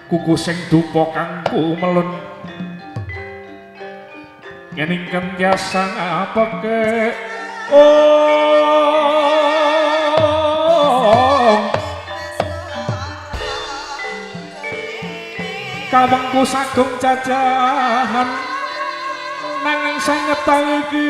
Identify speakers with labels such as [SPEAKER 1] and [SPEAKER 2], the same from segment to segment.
[SPEAKER 1] kuku sing dupa kangku melun yen ingkang tiasa ngapake kawengku sagung jajahan nanging sang ngetang iki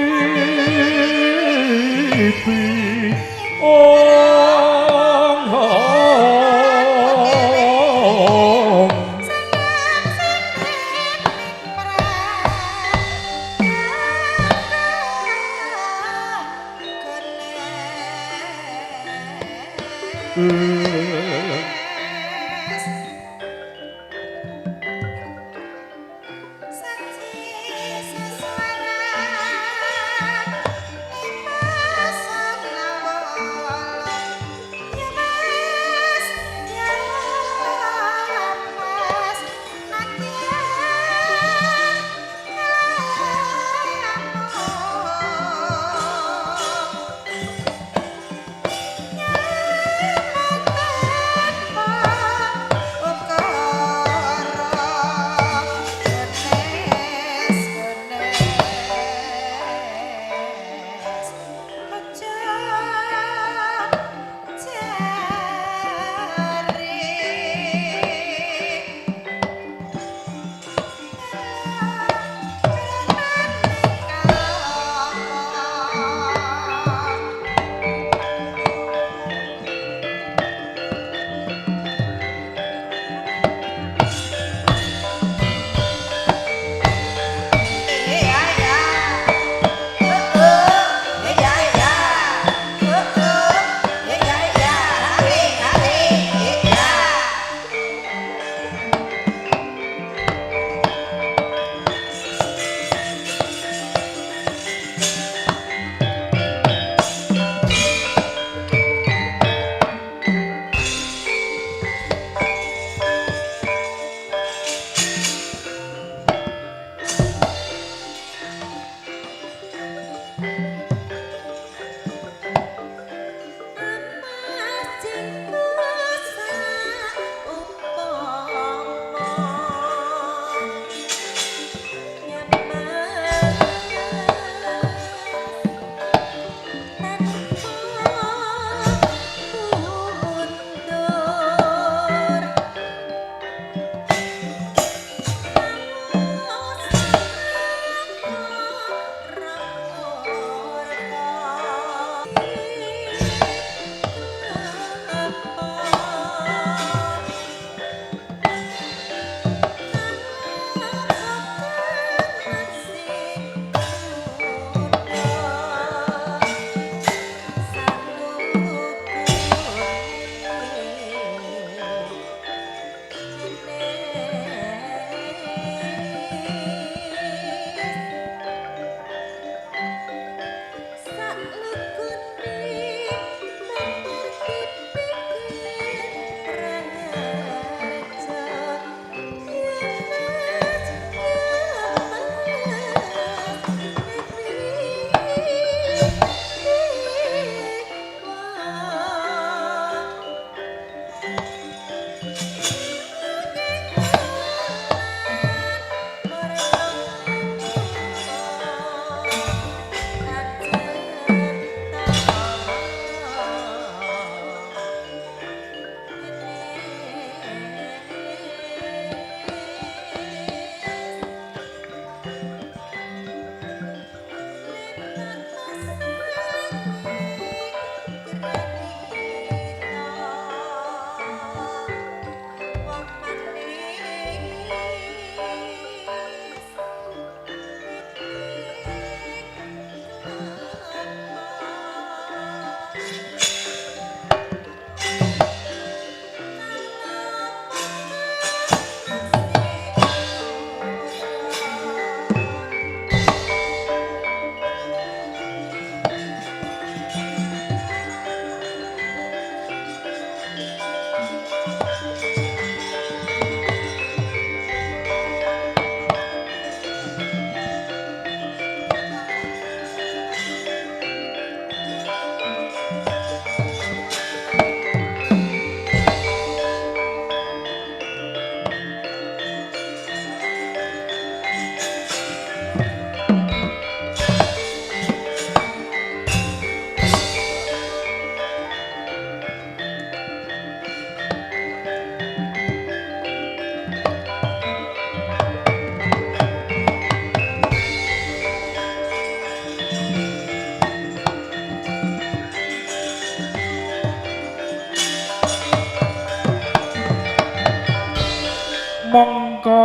[SPEAKER 1] mongko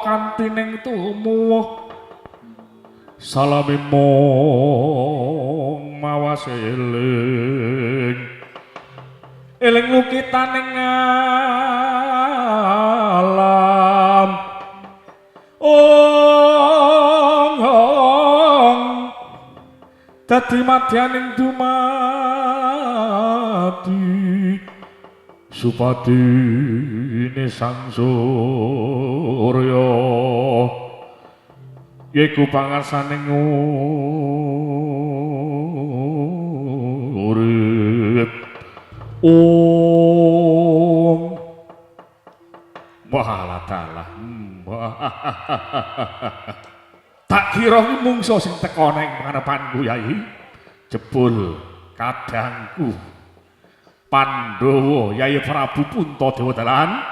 [SPEAKER 1] kanthi ning tumuh salame mong mawas eling eling lukitaning alam dadi madyaning dumadi supadine sang surya iku pangarsaning urip wahala dalah tak kira ki mungsuh sing teka ning ngarepanku Yai jebul kadangku Pandhawa Yai Prabu Puntadewa dalan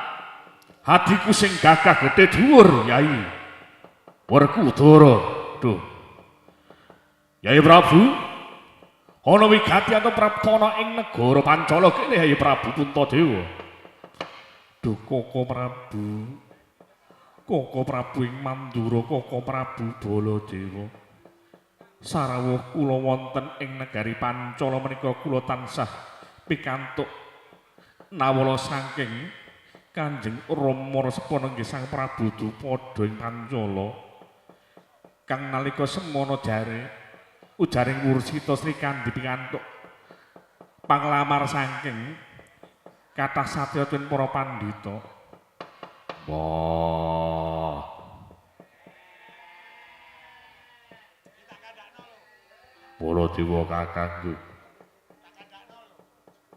[SPEAKER 1] hatiku sing gagah gedhe dhuwur Yai Werkudara duh Yai Prabu ana wigati atau praptana ing negara Pancala kene Yai Prabu Puntadewa duh Koko Prabu ing Mandura Koko Prabu Baladewa sarawuh kula wonten ing negari Pancala menika kula tansah pikantuk nawala saking Kanjeng Rama Resepana nggih Sang Prabu Drupada ing Pancala kang nalika semana jare ujaring Wursita Srikandhi pikantuk panglamar saking kathah satya ten para pandhita. Wah. Baladewa kakangku.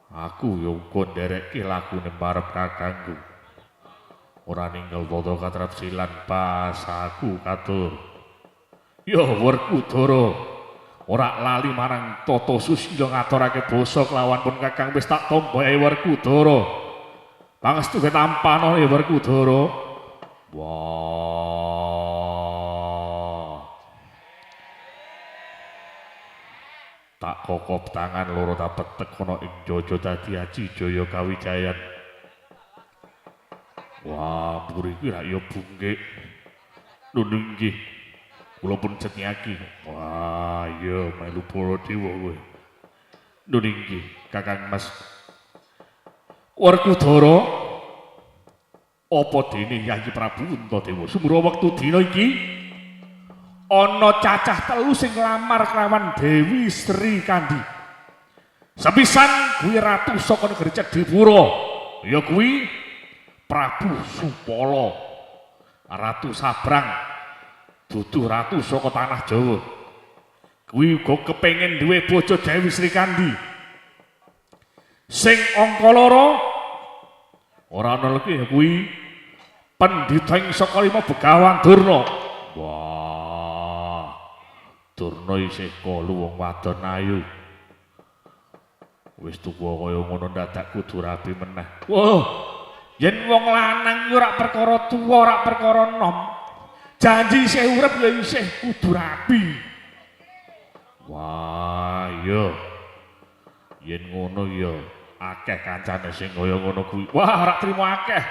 [SPEAKER 1] Aku ya uga nderekke lagune marep kakangku. Ora ninggal tata katrapsilan pas aku katur. Ya Werkudara. Ora lali marang tata susila ngaturake basa kelawan pun kakang wis tak tampa Yai Werkudara. Pangestu ketampana ya Werkudara. Wah. Tak kokop tangan loro tak petek ana ing jaja dadi aji jaya kawijayan. Wah, mriki rak ya bungkik. Nuning nggih. Kula pun cenyaki. Wah, ya melu Baladewa kowe. Nuning nggih, Kakang Mas Werkudara apa dene Yai Prabu Puntadewa sumura wektu dina iki ana cacah telu sing nglamar kelawan Dewi Sri Kandi. Sepisan kuwi ratu saka negeri Cedhipura ya kuwi Prabu Supala Ratu Sabrang dudu ratu saka tanah Jawa. Kuwi uga kepengin duwe bojo Dewi Sri Kandi. Sing angka loro ora ana lagi kuwi pendhita ing saka lima Begawan Durna. Wah. Durna isih kalu wong wadon ayu. Wis tuwa kaya ngono dadak kudu rabi meneh. Wah. Yen wong lanang ora perkara tuwa, ora perkara nom. Janji isih urip ya isih kudu rabi. Wah, iya. Yen ngono ya akeh kancane sing kaya ngono kuwi. Wah, ora trimo akeh.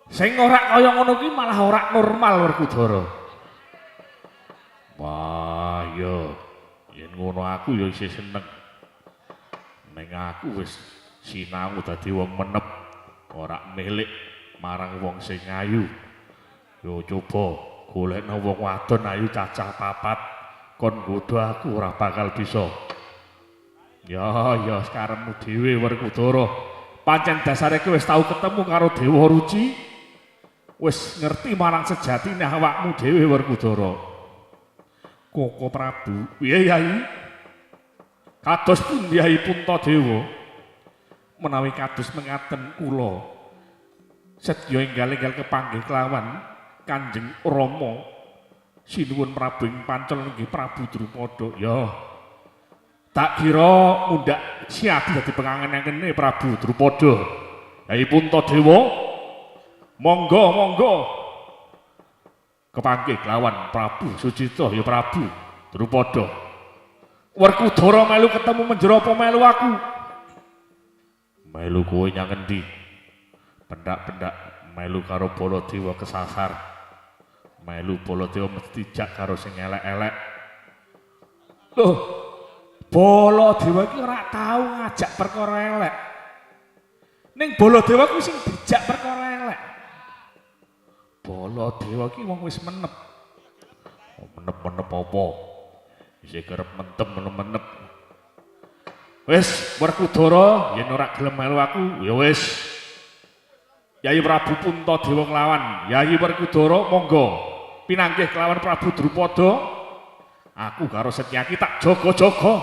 [SPEAKER 1] Sing ora kaya ngono kuwi malah ora normal Werkudara. Wah, iya. Yen ngono aku ya isih seneng. Ning aku wis sinau dadi wong menep, ora milik marang wong sing ayu. Yo coba golekno wong wadon ayu cacah papat kon nggodho aku ora bakal bisa. Ya sekarangmu dhewe Werkudara. Pancen dasare kowe wis tau ketemu karo Dewa Ruci. Wis ngerti marang sejatine awakmu dhewe Werkudara. Koko Prabu, piye Yai? Kados pundi Yai Puntadewa? Menawi kados mengaten kula sedya enggal-enggal kepanggih kelawan Kanjeng Rama sinuwun Prabu ing Pancala nggih Prabu Drupada. Ya tak kira mundak siap dadi pengangen kene Prabu Drupada. Yai Puntadewa, monggo kepanggih kelawan Prabu Sucita ya Prabu Drupada. Werkudara melu ketemu menjero apa melu aku? Melu kowe nyang endi? Pendak-pendak melu karo Baladewa kesasar. Melu Baladewa mesti jak karo sing elek-elek. Loh, Baladewa iki ora tau ngajak perkara elek. Ning Baladewa kuwi sing dijak perkara elek. Baladewa iki wong wis menep. Menep-menep apa? Isih kerep mentem-menep. Wis, Werkudara, yen ora gelem melu aku, ya wis. Yayi Prabu Puntadewa nglawan. Yayi Werkudara monggo pinanggih kelawan Prabu Drupada. Aku karo Setyaki tak jaga-jaga.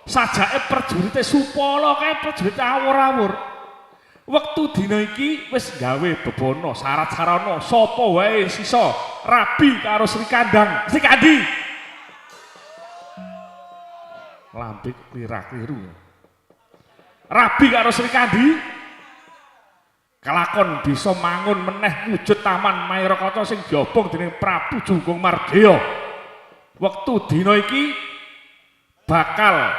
[SPEAKER 1] Sajake prajurite Supala kae prajurite awur-awur. Wektu dina iki wis gawe bebono syarat-sarana sapa wae sisa rabi karo Sri Kandang. Sri Kandi. Lambe klirah-kliru. Rabi karo Sri Kandi. Kelakon bisa mangun meneh wujud taman Mairakaca sing diobong dening Prabu Junggung Margeya. Wektu dina iki bakal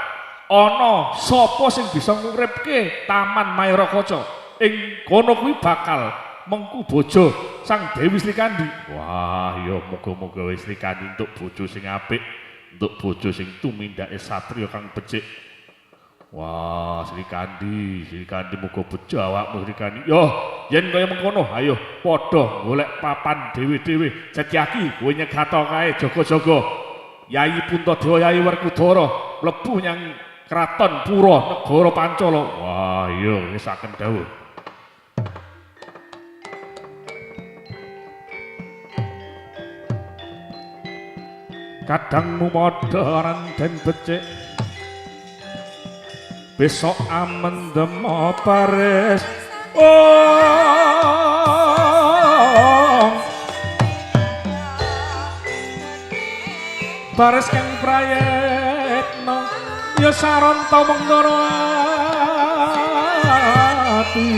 [SPEAKER 1] ana sapa sing bisa nguripke taman Mairakaca. Ing kono kuwi bakal mengku bojo Sang Dewi Sri Kandi. Wah, ya muga-muga wis Sri Kandi entuk bojo sing apik, entuk bojo sing tumindake satriya kang becik. Wah, Sri Kandi muga bejo awakmu Sri Kandi. Yo, yen kaya mengkono, ayo padha golek papan dhewe-dhewe. Setyaki kowe nyegato kae jaga-jaga. Yayi Puntadewa, Yayi Werkudara mlebu nyang kraton Pura negara Pancala. Wah, iya wis saken dawuh. Kadangmu padha randen becik. Besok amendem pares pares kang prayekno ya saranta menggoro ati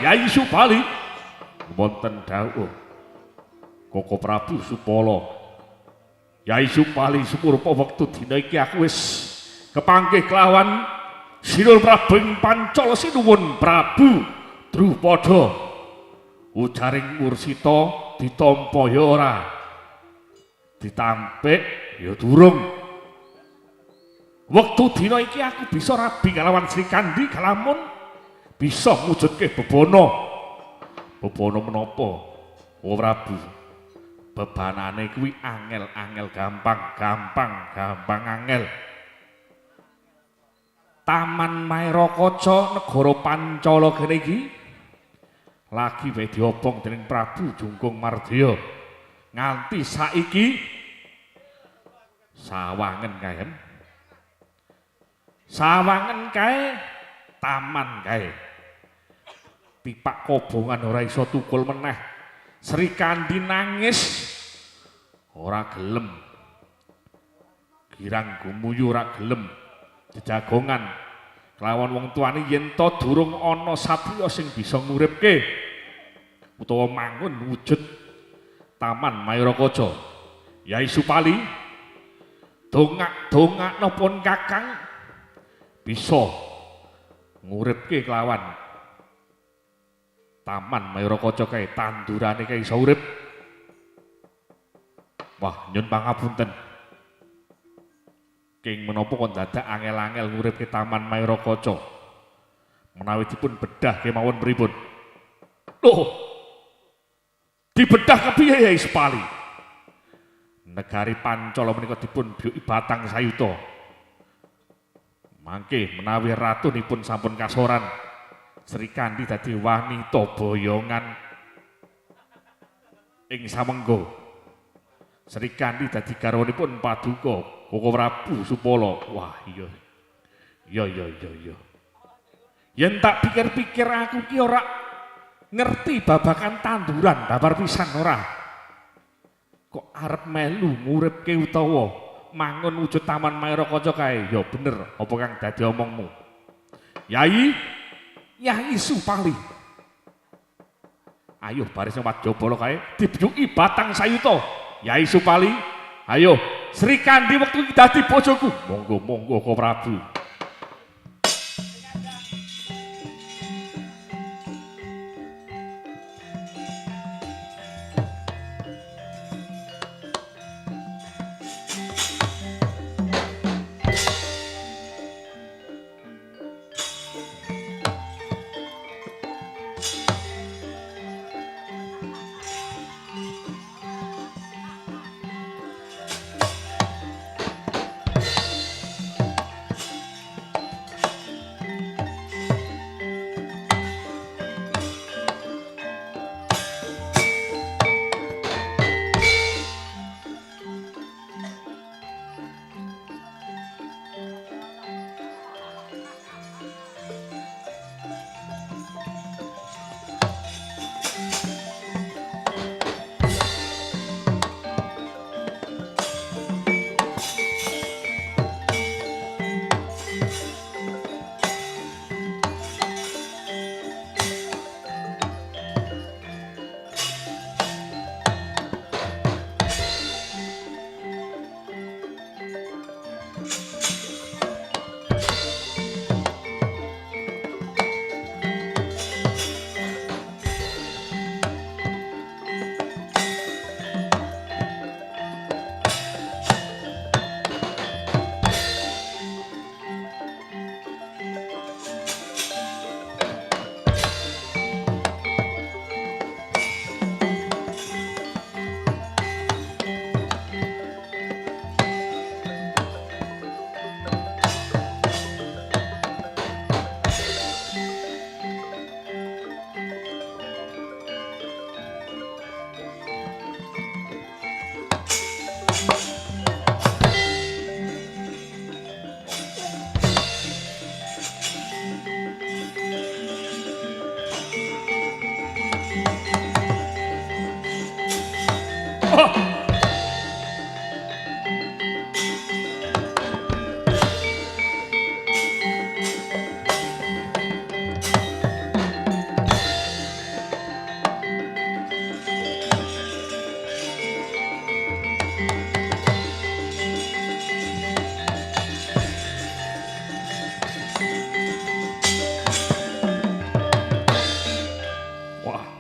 [SPEAKER 1] Yayi Supali wonten dawuh Koko Prabu Supala. Yayi Supali sumurpa wektu dina iki aku wis kepanggih kelawan Sinul Prabu Pancala Sinuwun Prabu Drupada. Ujaring Mursita ditampa ya ora ditampik ya durung. Wektu dina iki aku bisa rabi kalawan Sri Kandi kalamun bisa mujudke bebono. Bebono menapa? Oh Prabu. Bebanane kuwi angel gampang angel. Taman Mairakaca negara Pancala kene iki lagi wae diobong dening Prabu Jungkung Mardya. Nganti saiki sawangen kae taman kae tipak kobongan ora iso tukul meneh. Sri Kandi nangis ora gelem, girang gumuyu ora gelem jejagongan kelawan wong tuane yen to durung ana satriya sing bisa nguripke utawa mangun wujud Taman Mairakaca. Yai Supali dongak nopon Kakang bisa nguripke kelawan Taman Mairakaca kae tandurane kae iso urip. Wah, nyun pangapunten. King menapa kon dadak angel-angel nguripke Taman Mairakaca. Menawi dipun bedah kemawon pripun? Loh. Dibedah kepiye Yai Supali? Negari Pancala menika dipun biyuki Batang Sayuta. Mangke menawi ratunipun sampun kasoran, Sri Kandi dadi wanita boyongan ing samengga. Sri Kandi dadi garwanipun Paduka Koko Prabu Supala. Wah iya. Iya. Yen tak pikir-pikir aku ki ora ngerti babakan tanduran babar pisan ora. Kok arep melu nguripke utawa mangun wujud Taman Mairakaca kae? Ya bener apa kang dadi omongmu? Yai Supali. Ayo baris Wadyabala kae dibiyuki Batang Sayuta. Yai Supali, ayo Sri Kandi wektu iki dadi bojoku. Monggo Koko Prabu.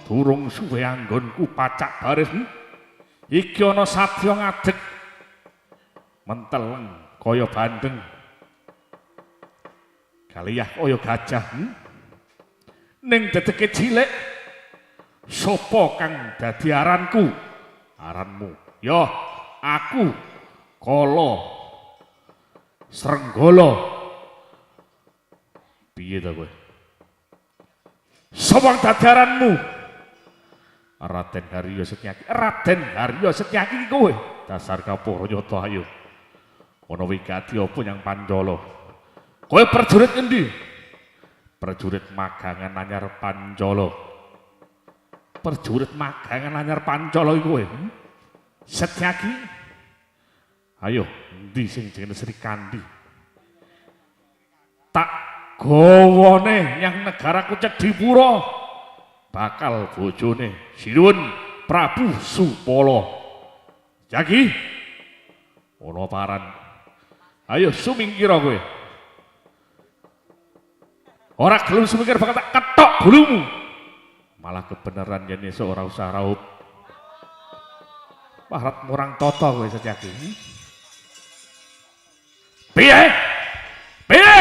[SPEAKER 1] Durung suwe anggonku pacak baris iki ana satya ngadeg menteleng kaya bandeng kaliyah kaya gajah ning dedeke cilik sapa kang dadi aranku aranmu ya aku Kala Srenggala piye ta kowe sapa dadi aranmu Raden Haryo Setyaki Raden Haryo Setyaki kowe dasar Kapuranyata ayo ana wigati apa yang Pancala kowe prajurit endi prajurit magangan anyar Pancala prajurit magangan anyar Pancala iku kowe Setyaki ayo endi sing jenenge Sri Kandi tak gawane yang negaraku Cedhipura bakal bojone Sinuwun Prabu Supala Jagi ana paran ayo sumingkira kowe ora gelem sumingkir bakal tak ketok bulumu malah kebenaran yen esuk ora usah raup parat murang tata kowe Setyaki piye piye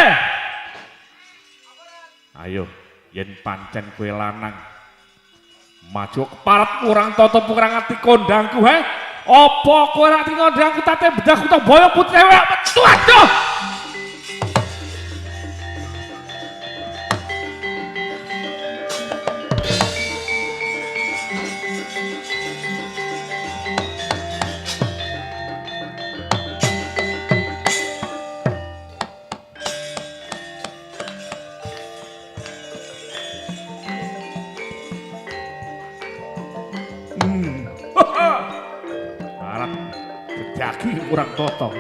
[SPEAKER 1] ayo yen pancen kowe lanang maju keparat murang tata purang ati kondangku apa kowe ora ati kondangku tate bedahku to boyo putri metu aduh Setyaki kurang totong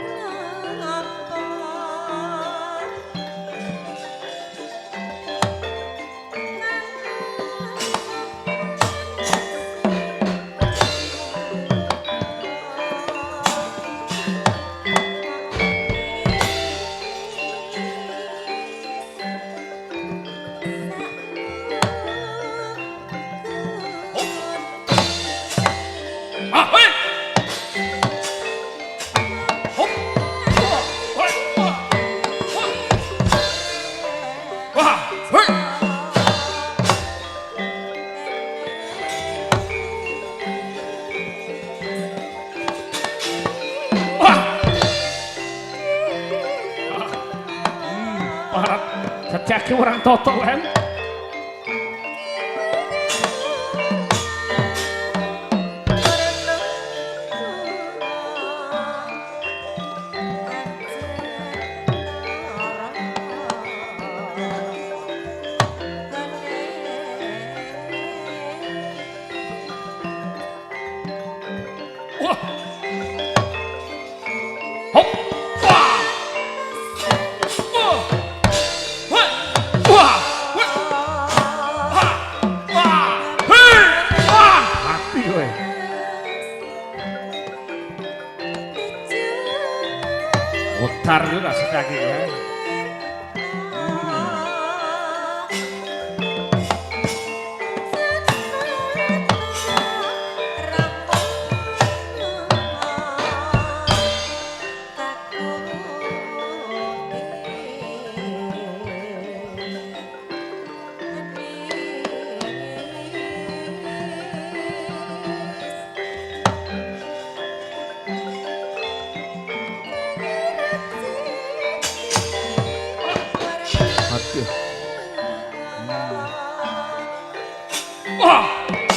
[SPEAKER 1] Setyaki orang totok kan Mutar itu gak Setyaki ya.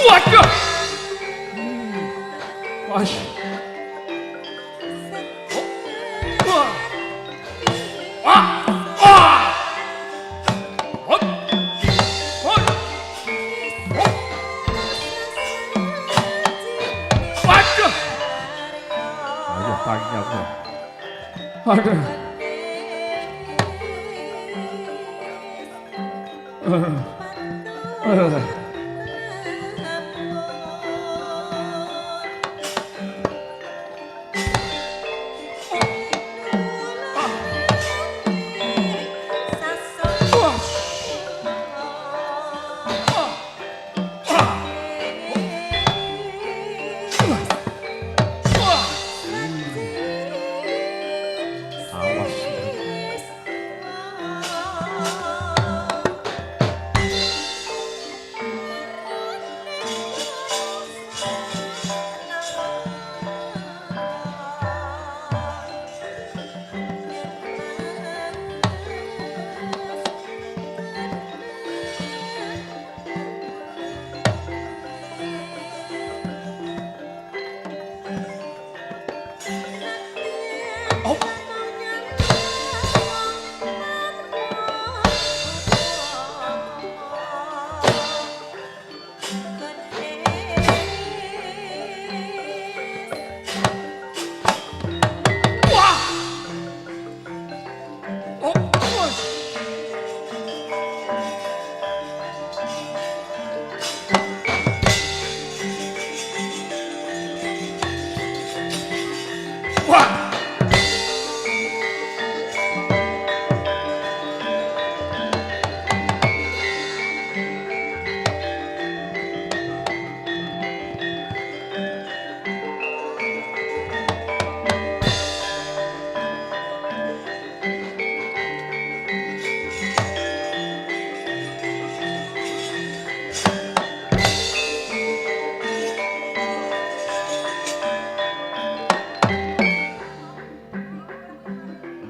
[SPEAKER 1] Waduh. Wah. Wah. Wah. Wah. Hop. Hop. Waduh. Ayo tanya aku. Aduh.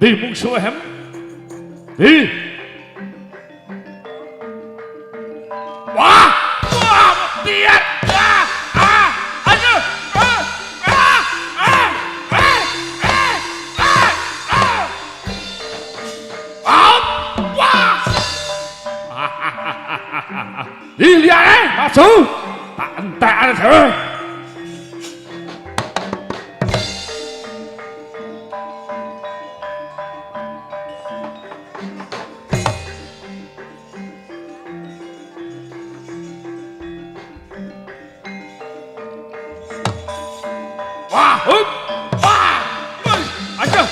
[SPEAKER 1] Di mungsuh hem. Di. Wah! Wah, metian. Aduh. Liliane, maju. Tak entek dhewe. Wah, hup. Wah. Aja.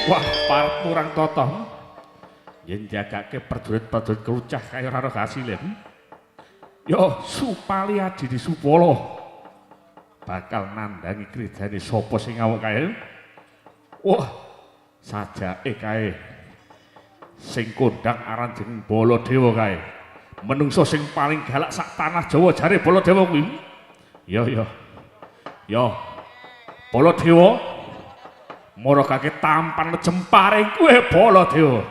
[SPEAKER 1] Wah, parep kurang totong. Yen jagake prajurit-prajurit kerucah kaya ora kasile. Yo Supali Adini Supala bakal nandangi kridane sapa sing ngawuk kae. Wah, sajake kae sing kondang aran jeneng Baladewa kae. Menungso sing paling galak sak tanah Jawa jare Baladewa kuwi. Yo. Baladewa moro kake tampan jemparing kowe Baladewa.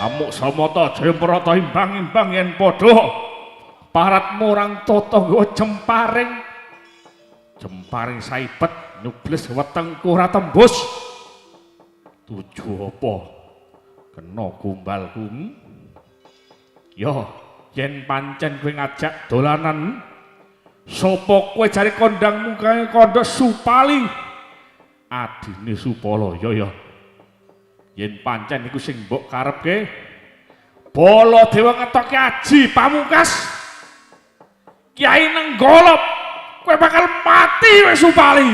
[SPEAKER 1] Amuk samata Jayamrata imbang-imbang yen padha parat murang tata nggawa jemparing saibet nyubles wetengku ora tembus. Tuju apa kena gombalku? Yo yen pancen kowe ngajak dolanan sapa kowe jare kondangmu kae kandha Supali Adini Supala. Yo yen pancen iku sing mbok karepke Baladewa ngetokke aji pamungkas Kyai Nenggala kowe bakal mati wis Supali.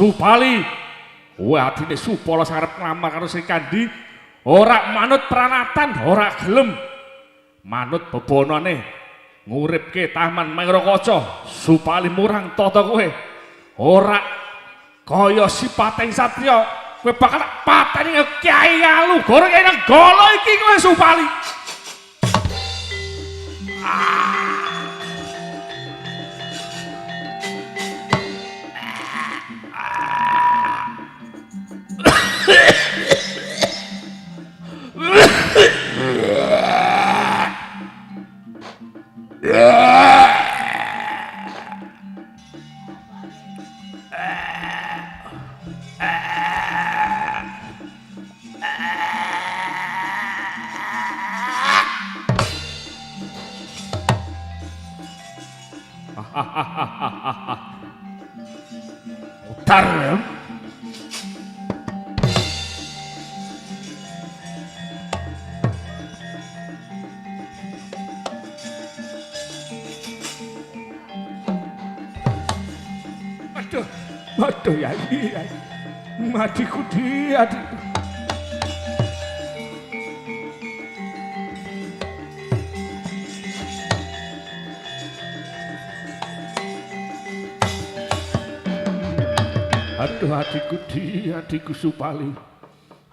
[SPEAKER 1] Supali, kowe atine Supala sarep nglamar karo Sri Kandi, ora manut pranatan, ora gelem manut bebonane nguripke Taman Mairakaca. Supali murang tata kowe ora kaya sipating satriya, kowe bakal pateni Kyai Alu goreng nang gala iki kowe Supali. Utar ya. Aduh ya, matiku dia. Aduh hatiku dia, hatiku Supali.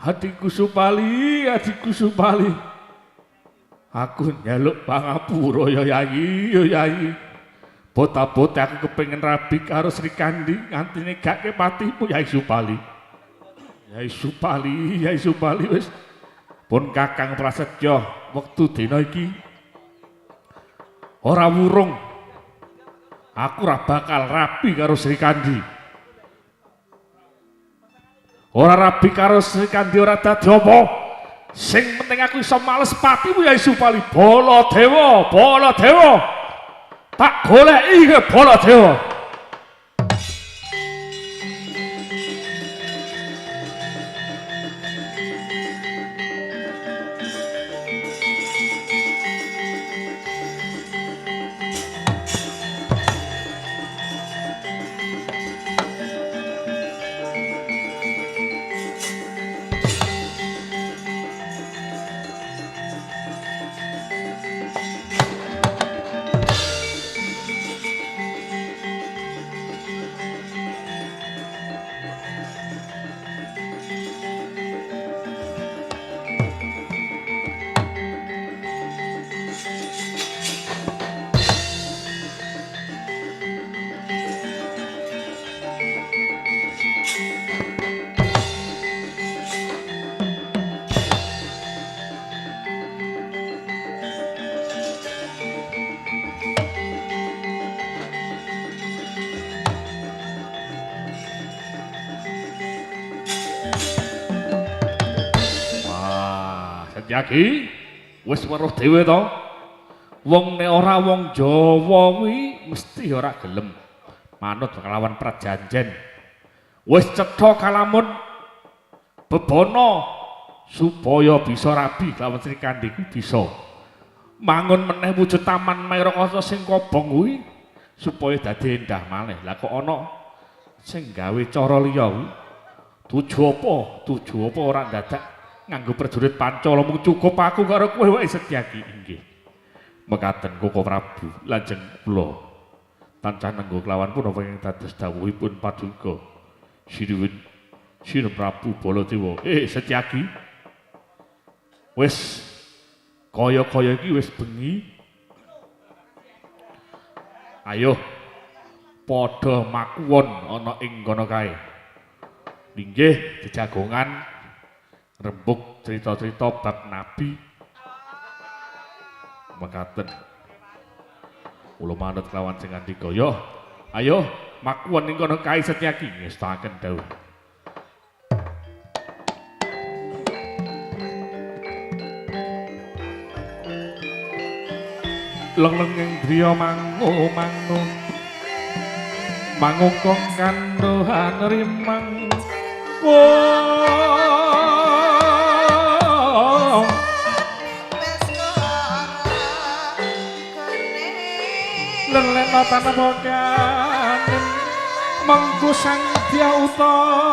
[SPEAKER 1] Hatiku Supali, hatiku Supali. Aku nyaluk pangapura ya Yayi. Bota-bota aku kepengen rabi karo Sri Kandi nganti negake patimu Yai Supali. Yai Supali wis pun Kakang Prasetya wektu dina iki ora wurung. Aku ora bakal rabi karo Sri Kandi. Ora rabi karo Sri Kandi ora dadi apa. Sing penting aku iso males patimu Yai Supali. Baladewa. Tak goleki ke Baladewa. Yagi wis weruh dhewe to. Wong nek ora wong Jawa kuwi mesti ora gelem manut kelawan prajanjen. Wis cetha kalamun bebono supaya bisa rabi kelawan Sri Kandi ku bisa mangun meneh wujud Taman Mairakaca sing kobong kuwi supaya dadi endah malih. Lah kok ana sing gawe cara liya kuwi. Tuju apa ora dadak nganggo prajurit Pancala mung cukup aku karo kowe wae Setyaki. Inggih. Mekaten Koko Prabu, lajeng kula tansah nenggo kelawan punapa ingkang dados dawuhipun Paduka Sinuwun Sri Prabu Baladewa. Setyaki. Wis kaya-kaya iki wis bengi. Ayo padha makuwon ana ing kono kae. Inggih jejagongan rembug cerita-cerita bab Nabi. Mekaten kula manut kelawan sing ngandika. Ayo makuwon ing kono kae Setyaki ngestaken dawuh. Leng-lenging driya mangu mangukong kandohan rimang. Wah ana tanpa kanen mengku sang dia utama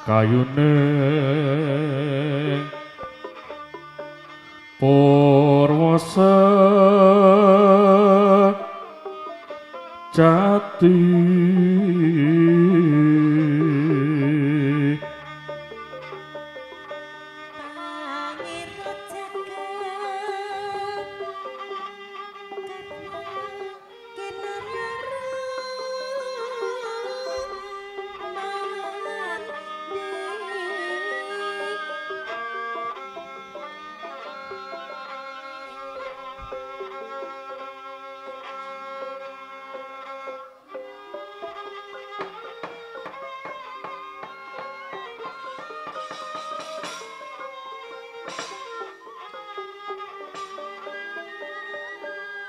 [SPEAKER 1] kayune Purwasa jati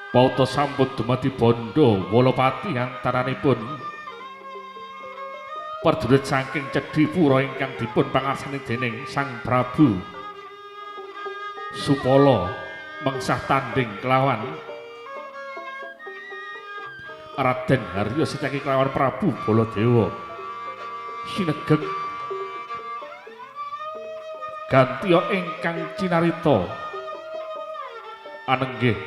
[SPEAKER 1] Pauta sampun dumadi bondo Wolopati antaranipun prajurit saking Cedhipura ingkang dipun pangarsani dening Sang Prabu Supala mengsah tanding kelawan Raden Harya Sitaki kelawan Prabu Baladewa sinegeg gantiya ingkang cinarita anenggih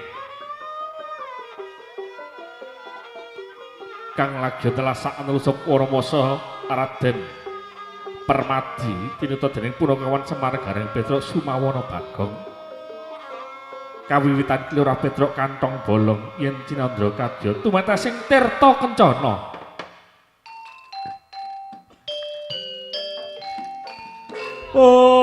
[SPEAKER 1] kang lagi telah sak nelusup para masa Raden Permadi tinuta dening Punakawan Semar Gareng Petruk Sumawana Bagong kawiwitan Klurah Petruk Kantong Bolong yen Cinandra kadya tumatasing Tirta Kencana Om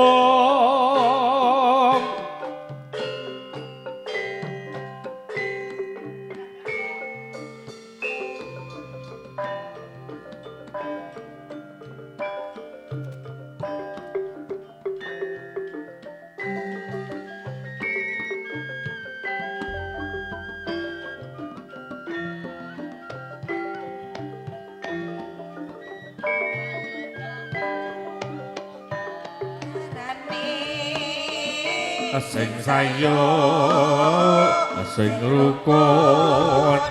[SPEAKER 1] sing sayo sing rukun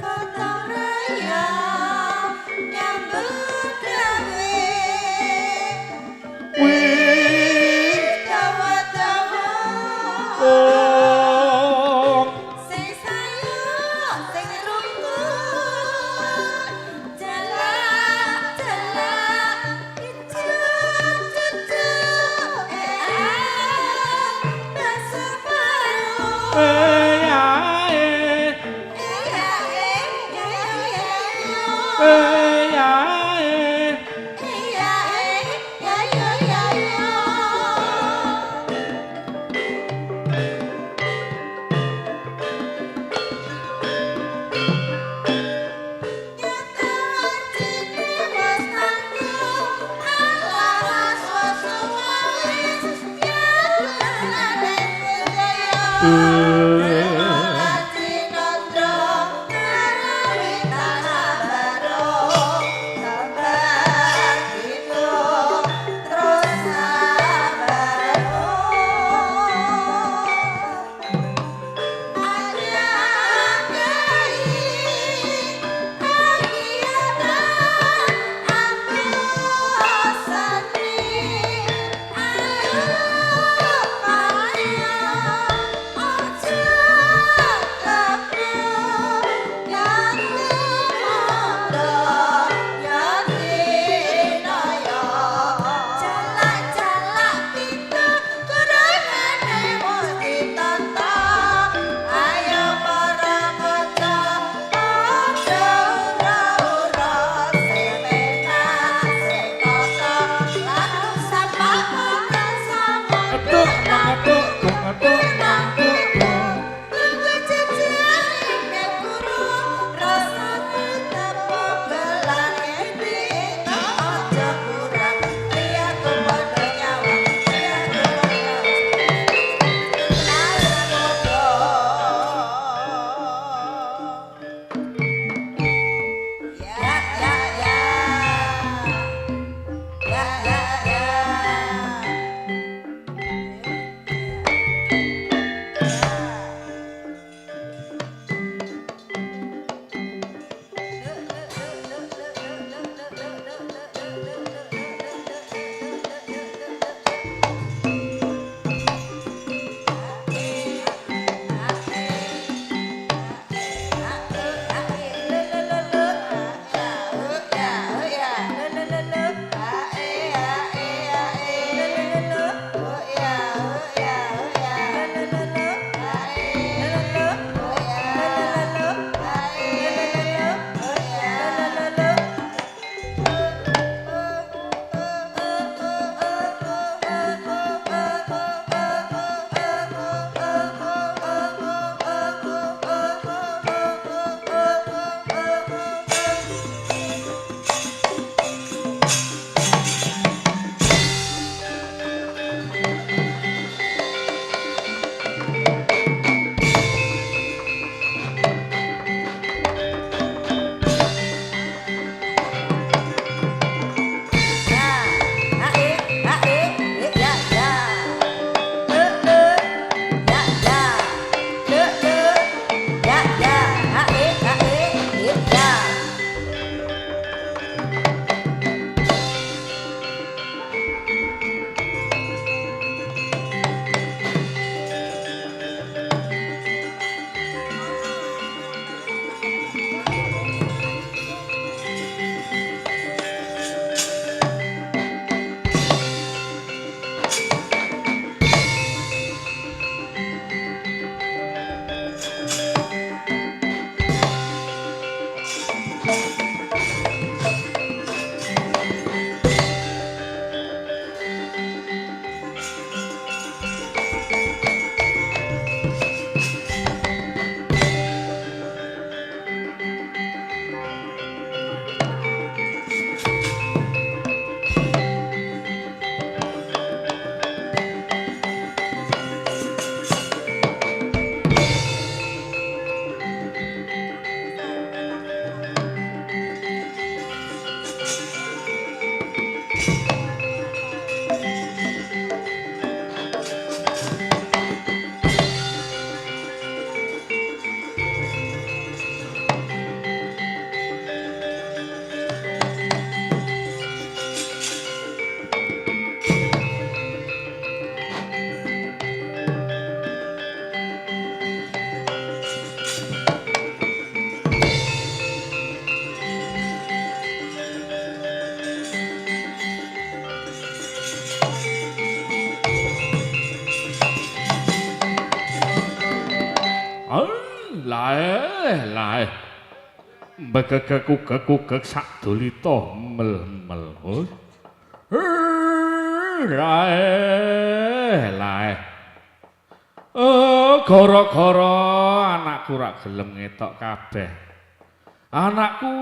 [SPEAKER 2] Gotong royong nyambut gawe
[SPEAKER 1] wis
[SPEAKER 2] dawa-dawa
[SPEAKER 1] om
[SPEAKER 2] sing sayo sing rukun jalak-jalak cucuk-cucuk
[SPEAKER 1] eh Lae. Begegek sak dolita mel-mel. Lae. Gara-gara anakku rak gelem ngetok kabeh. Anakku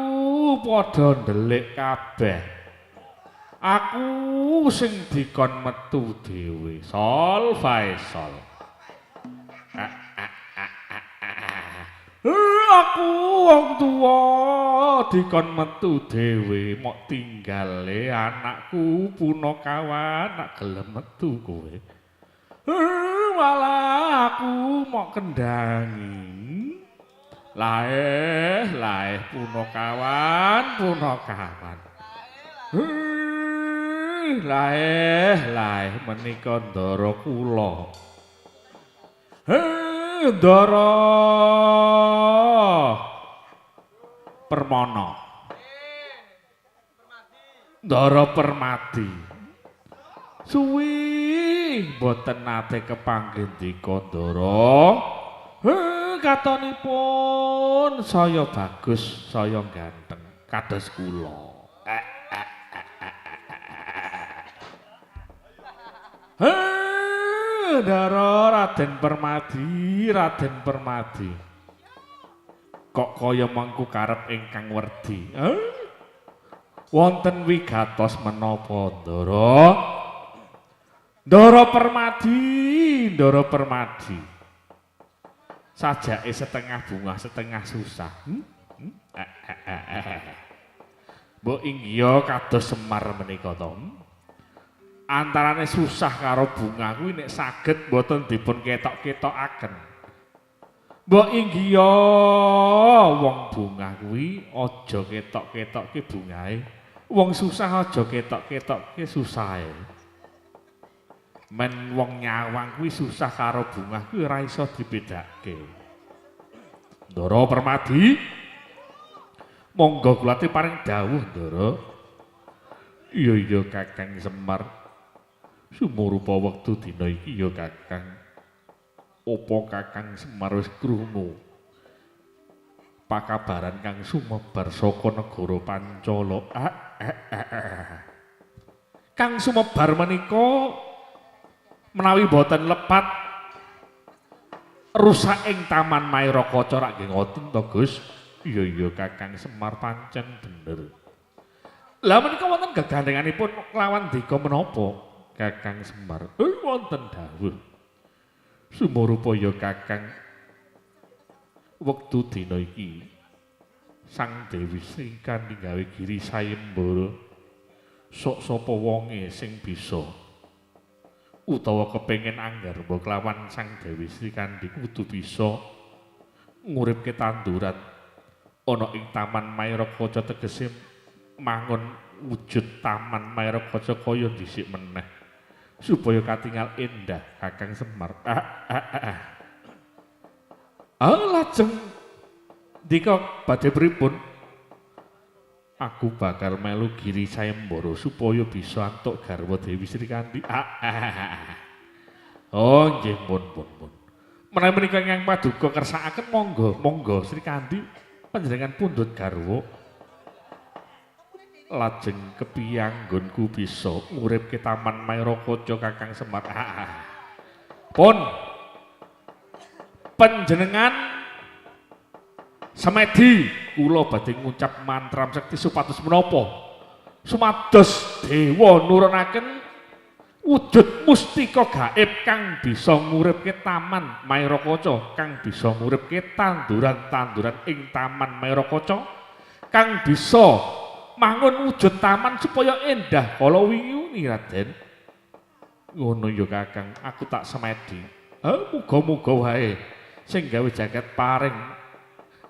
[SPEAKER 1] padha ndelik kabeh. Aku sing dikon metu dhewe. Sol Faisal. Aku wong tuwa dikon metu dhewe mok tinggale anakku Punakawan nak gelem metu kowe. Malah aku mok kendangi. Lae Punakawan. Lae menika ndara kula. Ndara Permana. Ndara Permadi. Suwi mboten nate kepanggih ndika Ndara. Katonipun saya bagus, saya ganteng kados kula. Ndara Raden Permadi. Kok kaya mangku karep ingkang werdi. Wonten wigatos menapa Ndara? Ndara Permadi. Sajake setengah bunga, setengah susah. Mbok inggih kados Semar menika to. Antarane susah karo bunga kuwi nek saged mboten dipun ketok-ketokaken. Mbok inggih wong bunga kuwi aja ketok-ketokke bungae. Wong susah aja ketok-ketokke susahe. Men wong nyawang kuwi susah karo bunga kuwi ora iso dibedakake. Ndara Permadi, monggo kula paring dawuh Ndara. Iya Kakang Semar. Sumurupa wektu dina iki ya Kakang. Apa Kakang Semar wis krungu pakabaran kang sumebar saka negara Pancala? Kang sumebar menika menawi boten lepat rusak ing Taman Mairakaca rak nggih ngoten to Gus. Iya Kakang Semar pancen bener. Lah menika wonten gegandhenganipun lawan dika menapa Kakang Semar? Wonten dawuh. Sumurupa ya Kakang wektu dina iki Sang Dewi Sri Kandi gawe giri sayembara sok sapa wonge sing bisa utawa kepengin anggar mbok lawan Sang Dewi Sri Kandi kudu bisa nguripke tanduran ana ing Taman Mairakaca tegese mangun wujud Taman Mairakaca kaya dhisik meneh supaya katingal endah Kakang Semar. Lajeng dika badhe pripun? Aku bakal melu giri sayembara supaya bisa antuk garwa Dewi Sri Kandi. Oh nggih pun. Menawi menika ingkang paduka kersakaken monggo Sri Kandi panjenengan pundhut garwa. Lajeng kepiye anggonku bisa nguripke Taman Mairakaca Kakang Semar. Pun panjenengan semedi kula badhe ngucap mantram sekti supados menapa sumados dewa nurunaken wujud mustika gaib kang bisa nguripke Taman Mairakaca, kang bisa nguripke tanduran-tanduran ing Taman Mairakaca, kang bisa mangun wujud taman supaya endah kala wingi Raden. Ngono ya Kakang, aku tak semedi. Muga-muga wae sing gawe jagat paring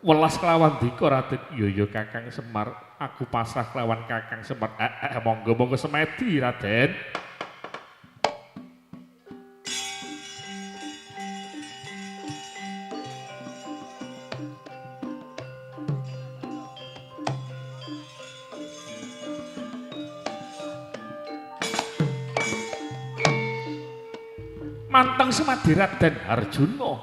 [SPEAKER 1] welas kelawan dika Raden. Ya Kakang Semar, aku pasrah kelawan Kakang Semar. Monggo semedi Raden. Manteng semadi Raden Arjuna.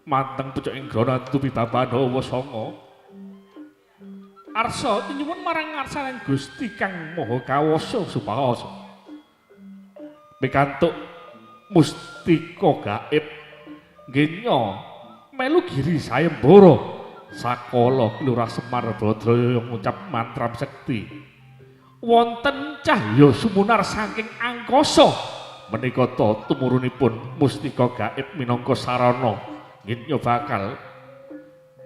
[SPEAKER 1] manteng pucuk ing grana tupi Babanawa Sanga. Arsa nyuwun marang ngarsaning Gusti Kang Maha Kawasa supados pikantuk mustika gaib ngenya melu giri sayembara sakala Lurah Semar Badraya ngucap mantram sekti wonten cahya sumunar saking angkasa menika tumurunipun mustika gaib minangka sarana ngenya bakal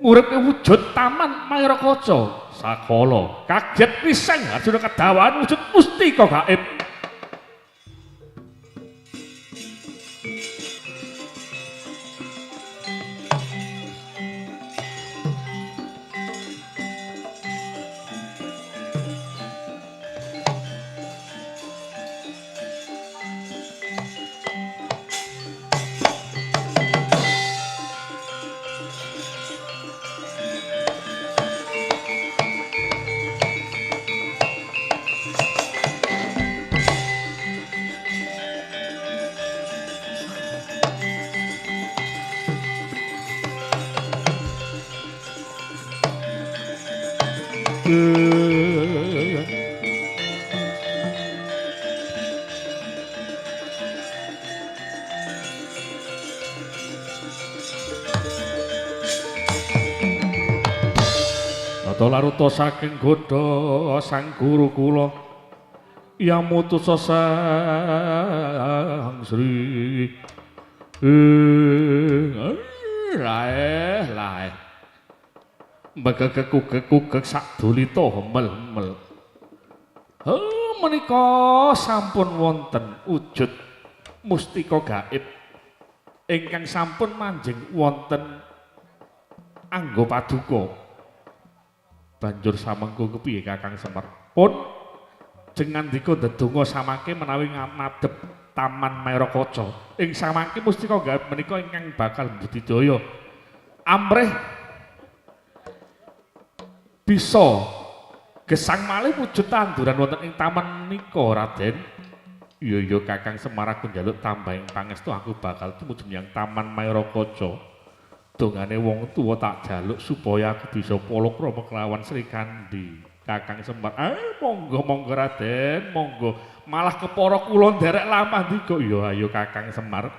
[SPEAKER 1] nguripe wujud taman Mayorakaca sakala kaget pisan Arjuna kedawan wujud mustika gaib. Laruta saking godha sang guru kula yang mutus sang Sri lae begegek sak dulita mel-mel menika sampun wonten wujud mustika gaib ingkang sampun manjing wonten angga paduka. Banjur samengko kepiye Kakang Semar? Pun jengandika ndedonga samangke menawi ngamadhep Taman Mayorakaca. Ing samangke mustika gaib menika ingkang bakal budidaya amrih bisa gesang malih wujud tanduran wonten ing taman menika Raden. Iya Kakang Semar aku njaluk tambahing pangestu aku bakal tumuju menyang Taman Mayorakaca. Dongane wong tuwa tak jaluk supaya aku bisa palakrama kelawan Sri Kandi Kakang Semar. Monggo Raden, monggo. Malah kepara kula nderek lamah ndika. Ya ayo Kakang Semar.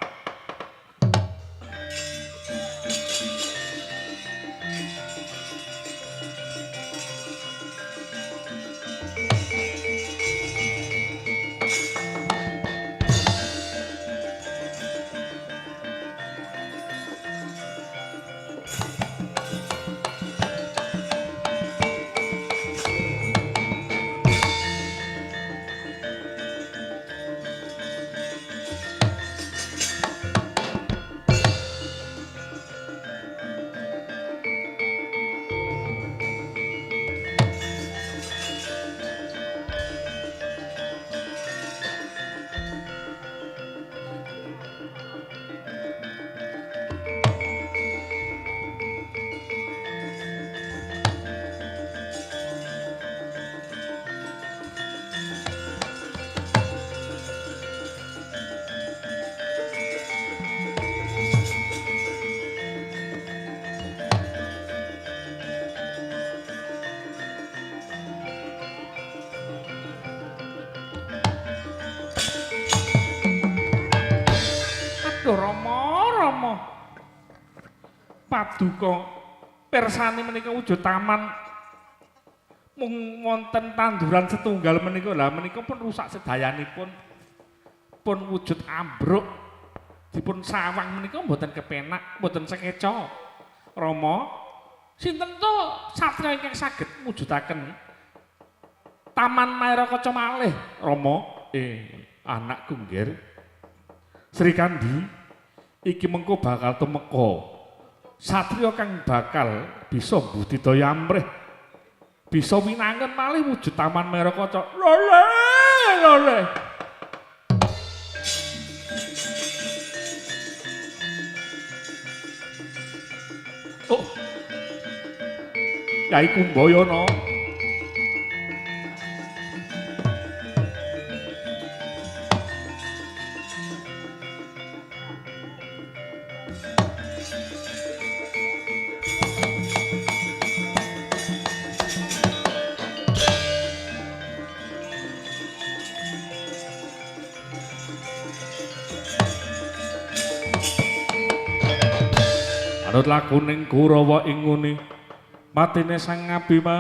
[SPEAKER 1] Rama paduka pirsani menika wujud taman mung wonten tanduran setunggal menika. Lah menika pun rusak sedayanipun pun wujud ambruk dipun sawang menika mboten kepenak mboten sekeca. Rama sinten to satriya ingkang saged mujudaken Taman Mayorakaca malih Rama? Anakku nggih Sri Kandi iki mengko bakal temeka satriya kang bakal bisa budidaya amrih bisa winangen malih wujud Taman Mayorakaca. Lole oh Kyai Kumbayana Manut lakuning Kurawa ing ngune matine Sang Abimanyu.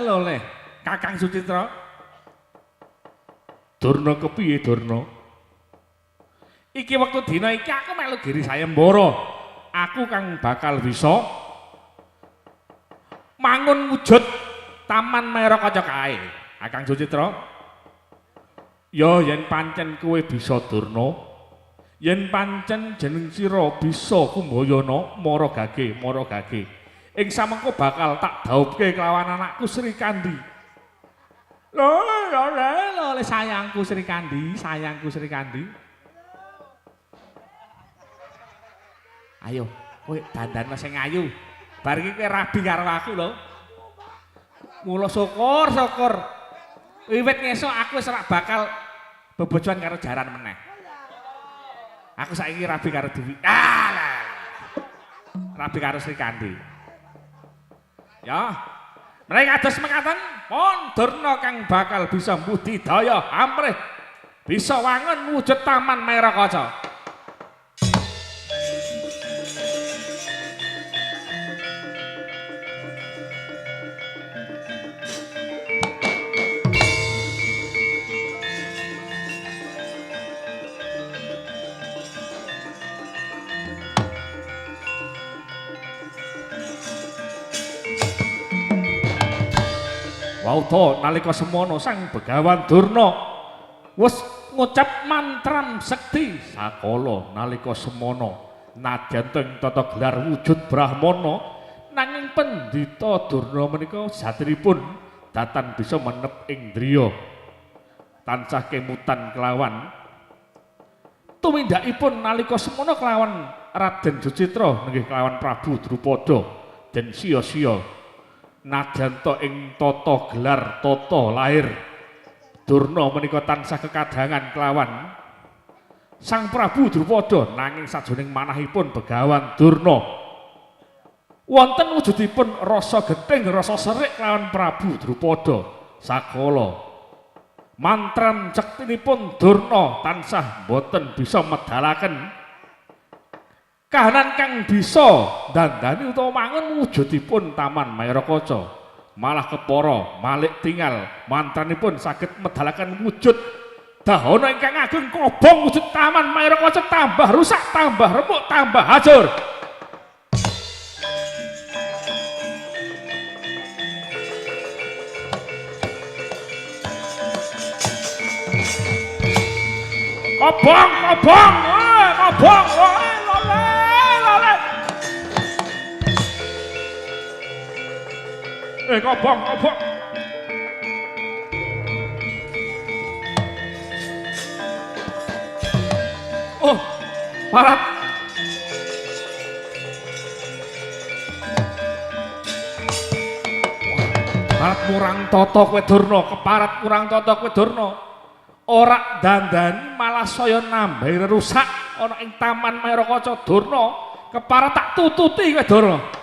[SPEAKER 1] Loleh Kakang Sucitra. Durna kepiye Durna? Iki wektu dina iki aku melu Giri Sayembara. Aku kang bakal bisa mangun wujud Taman Mayorakaca kae. Kakang Sucitra. Ya yen pancen kowe bisa Durna, yen pancen jeneng sira bisa Kumbayana Maragage. Ing samengko bakal tak dhawuhke kelawan anakku Sri Kandi. Lho, sayangku Sri Kandi. Ayo, kowe dandan sing ayu. Bar iki kowe rabi karo aku lho. Mula syukur. Wiwit ngesuk aku wis ora bakal bebojoan karo jaran meneh. Aku saiki rabi karo Dewi. Rabi karo Sri Kandi. Ya. Mereka kados mekaten, pon Durna kang bakal bisa mbudidaya amrih bisa wangun wujud Taman Mayorakaca. Wauta nalika semono Sang Begawan Durna wis ngucap mantram sekti sakala nalika semono nadyan teng tata gelar wujud Brahmana nanging pendhita Durna menika satripun datan bisa menep ing driya tansah kemutan kelawan tumindakipun nalika semono kelawan Raden Sucitra nggih kelawan Prabu Drupada den siya-siya nadyanto ing tata gelar tata lair Durna menika tansah kekadangan kelawan Sang Prabu Drupada nanging sajroning manahipun Begawan Durna wonten wujudipun rasa gething rasa serik kelawan Prabu Drupada sakala mantram cektinipun Durna tansah boten bisa medalaken kahanan kang bisa dandani utawa mangun wujudipun Taman Mayorakaca malah kepara malik tinggal mantranipun saged medalaken wujud dahana ingkang ageng kobong wujud Taman Mayorakaca tambah rusak tambah remuk tambah hancur. Kobong kobong. Oh, parat. Parat murang tata kowe Durna, keparat murang tata kowe Durna. Ora dandani malah saya nambahi rusak ana ing Taman Mayorakaca Durna, keparat tak tututi kowe Durna.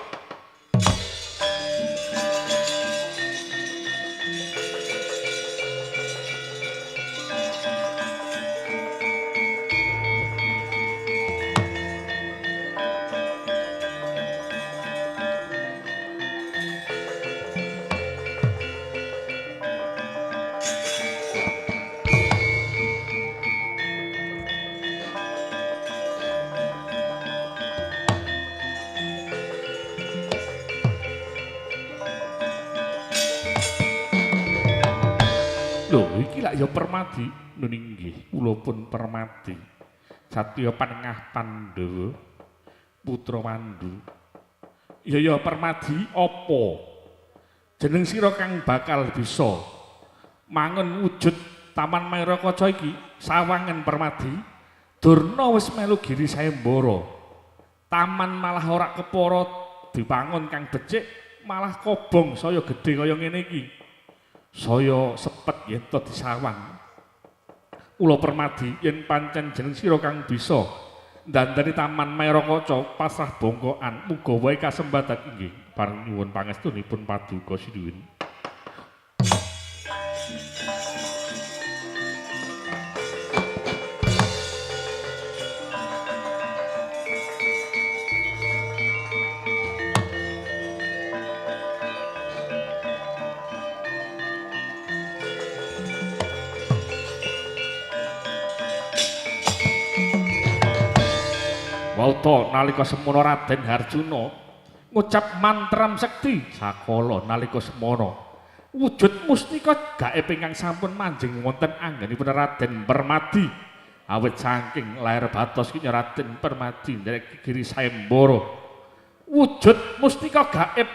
[SPEAKER 1] Lho iki lak ya Permadi nggih kula pun Permadi Satya Panengah Pandhawa putra Wandu. Ya Permadi apa jeneng sira kang bakal bisa mangun wujud Taman Mayorakaca iki sawangen Permadi. Durna wis melu Giri Sayembara. Taman malah ora kepara dibangun kang becik malah kobong saya gedhe kaya ngene iki. Saya sepet yen to disawang. Ula Permadi yen pancen jeneng sira kang bisa ndandani Taman Mayorakaca pasrah bongkoan muga wae kasembadan inggih pareng nyuwun pangestunipun paduka sinuwun. Wauta nalika semono Raden Harjuna ngucap mantram sekti sakala nalika semono wujud mustika gaib ingkang sampun manjing wonten anggenipun Raden Permadi awit saking lair batos ki Raden Permadi nderek Giri Sayembara wujud mustika gaib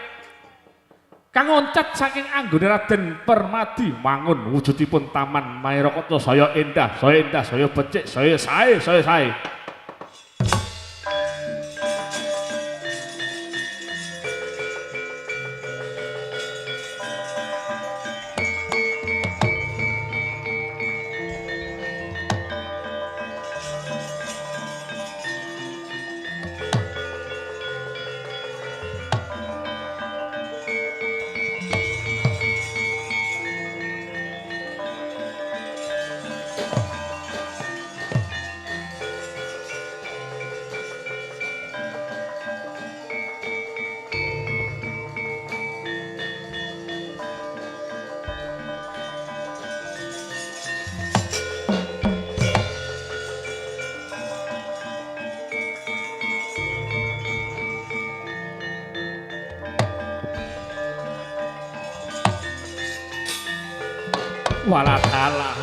[SPEAKER 1] kang oncat saking anggone Raden Permadi mangun wujudipun taman Mairakata saya endah saya becik saya sae waladalah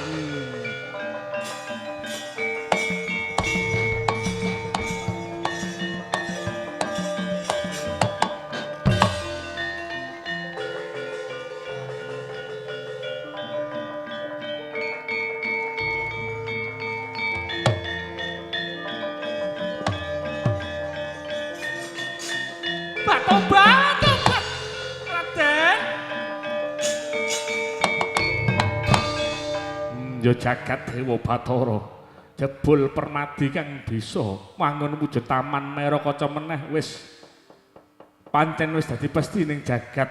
[SPEAKER 3] Tobat, Raden.
[SPEAKER 1] ya jagat Dewa Bathara jebul Permadi kang bisa wangun wujud taman Mairakata meneh wis pancen wis dadi pesti ning jagat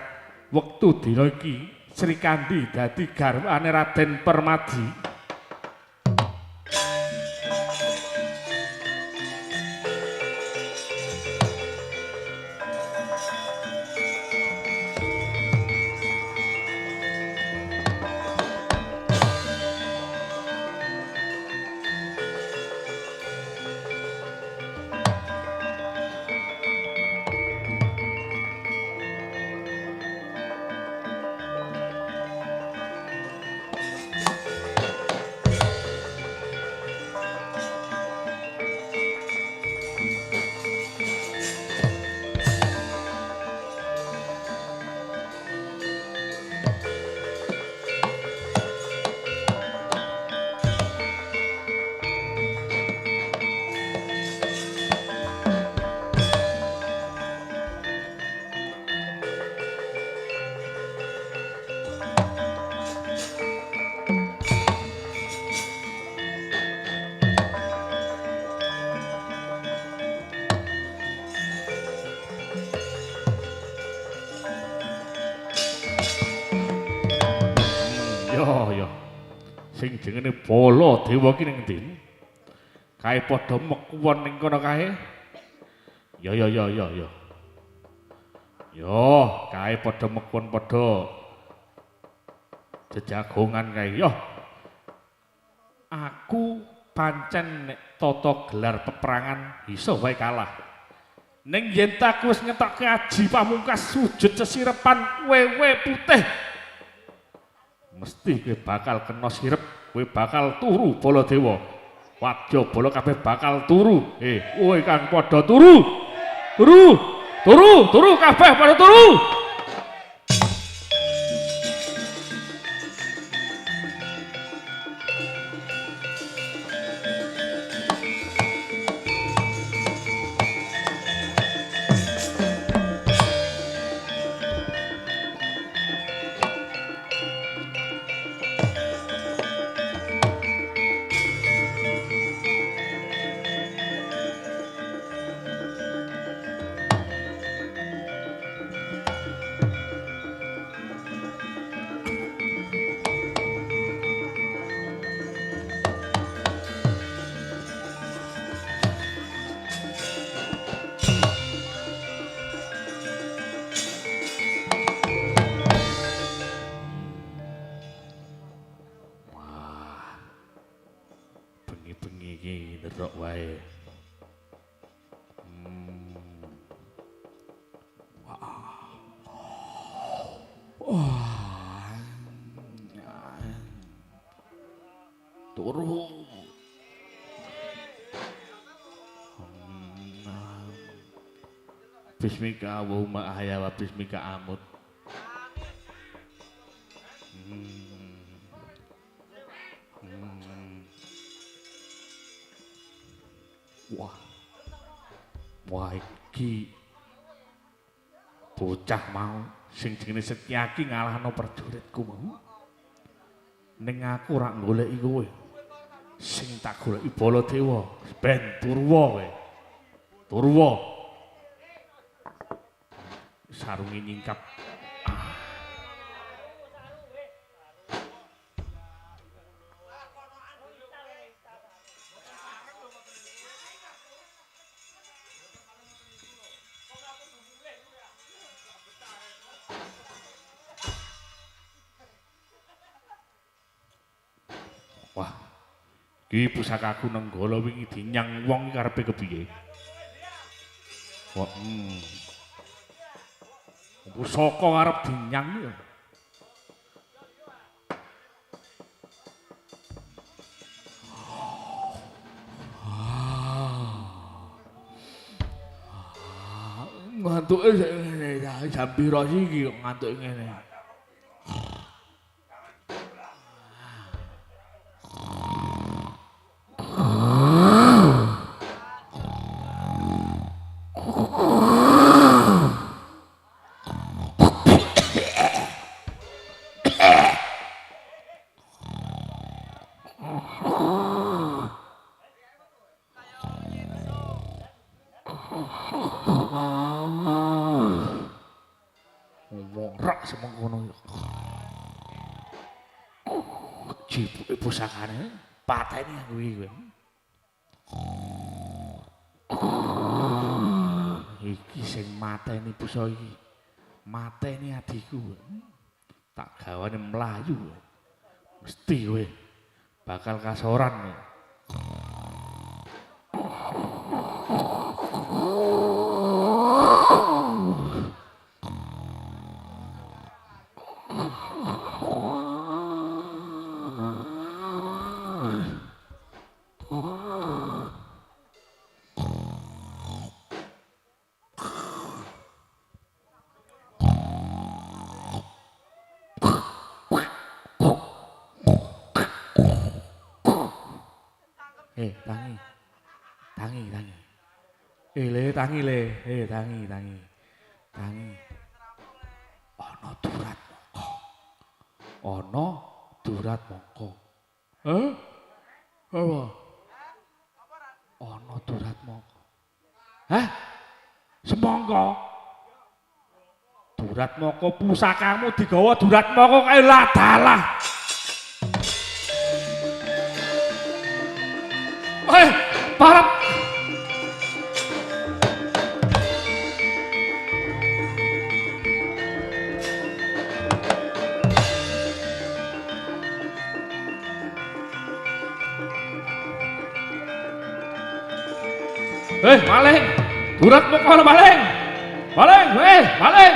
[SPEAKER 1] wektu dina iki Sri Kandi dadi garwane Raden Permadi. Ya, sing jenenge Baladewa ki ning endi? Kae padha mekuwon ning kono kae. Ya. Yo, kae padha mekuwon padha jejagongan kae. Yo. Aku pancen nek tata gelar peperangan iso wae kalah. Ning yen tak wis ngetokke aji pamungkas sujud sesirepan wewe putih mesti kowe bakal kena sirep, kowe bakal turu Baladewa. Wadyabala kabeh bakal turu. Kowe kang padha turu. Turu kabeh padha turu. turu. Bismika Allahumma ahya wa bismika amut. Wah. Wah iki bocah mau sing jenenge Setyaki ngalahno prajuritku mau. Ning aku ora goleki kowe. Sing tak goleki Baladewa, ben Turwa kowe. Turwa. Sarunge nyingkap. Wah, iki pusakaku Nenggala wingi dinyang wong iki karepe kepiye? Wah, pusaka arep dinyang ya. Ngantuke ngene jam pira iki kok ngantuke ngene. Rak semengkono ya. Jibuke pusakane pateni aku iki kowe. Iki sing mateni pusaka iki. Mateni adikku. Tak gawane mlayu. Mesti kowe bakal kasoran. Tangi. Tangi, tangi. Tangi le. Tangi, tangi. Tangi. Ana durat mongko. Ana durat mongko. Apa? Ana durat mongko. Hah? Semangka. Durat mongko pusakamu digawa durat mongko kae lah dalah. Parap. Maling. Durat moko maling. Maling, maling. Maling.